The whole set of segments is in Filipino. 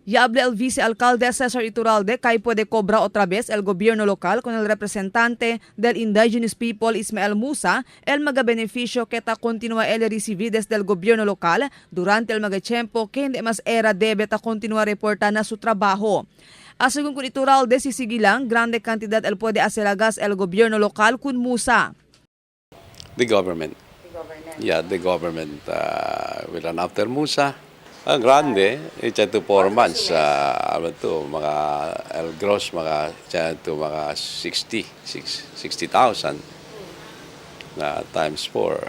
Ya habla el vicealcalde Cesar Iturralde que puede cobrar otra vez el gobierno local con el representante del Indigenous People Ismael Musa el magabeneficio que ta continúa el recibir desde el gobierno local durante el magatiempo que hindi mas era debe ta continúa reportando su trabajo. Asegun con Iturralde sisigilang grande cantidad el puede aselagas el gobierno local con Musa. The government. Yeah, the government will run after Musa. Ang grande, it's to 4 months. Mga el gross, mga 60,000 times 4.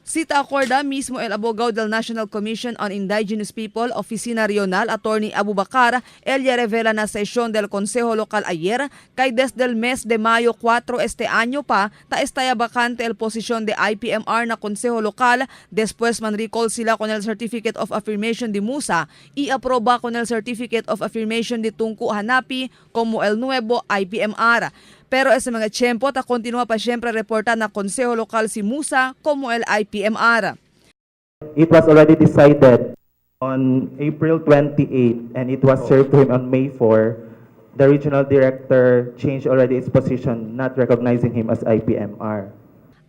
Sita acorda mismo el abogado del National Commission on Indigenous People, Oficina Regional, Attorney Abubakar, ella revela na sesión del Consejo Local ayer que desde el mes de Mayo 4 este año pa ta estaya vacante el posición de IPMR na Consejo Local después man recall sila con el Certificate of Affirmation de Musa y aproba con el Certificate of Affirmation de Tungku Hanapi como el nuevo IPMR. Pero ese mga tiyempo ta continua pa siyempre reporta na Consejo Lokal si Musa como el IPMR. It was already decided on April 28 and it was served to him on May 4. The regional director changed already its position, not recognizing him as IPMR.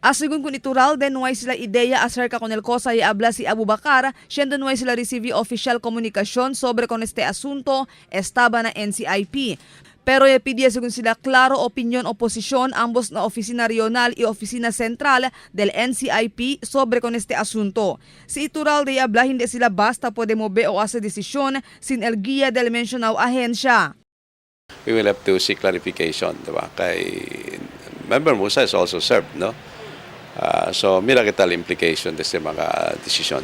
Asegun kun Iturralde, nuway sila ideya acerca con el cosa y habla si Abubakar, siendo nuway sila recibí oficial komunikasyon sobre con este asunto, estaba na NCIP. Pero ya pidió según sila claro opinión o posición ambos na Oficina Regional y Oficina Central del NCIP sobre con este asunto. Si Iturralde habla hindi sila basta pwede mover o hacer desisyon sin el guía del mencionado ahensya. We will have to seek clarification, diba? Kay Member Musa is also served, no? So, mira kita implication de sa mga desisyon.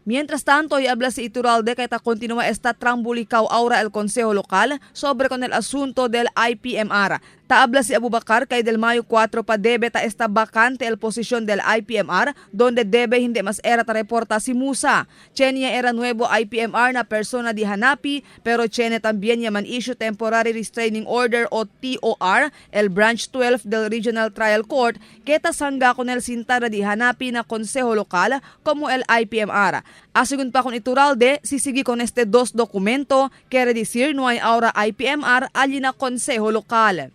Mientras tanto, y habla si Iturralde que ta continúa esta trambulicaw ahora el Consejo Local sobre con el asunto del IPMR. Ta habla si Abubakar que del Mayo 4 pa debe ta esta vacante el posición del IPMR donde debe hindi mas era ta reporta si Musa. Chenia era nuevo IPMR na persona di Hanapi pero Chenia también yaman issue temporary restraining order o TOR el branch 12 del Regional Trial Court que ta sangga con el sintara di Hanapi na Consejo Local como el IPMR. Asegun pa con Iturralde, sisigi con este dos documento quiere decir no hay ahora IPMR allí na Consejo Local.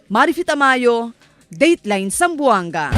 Marifita Mayo, Dateline Zamboanga.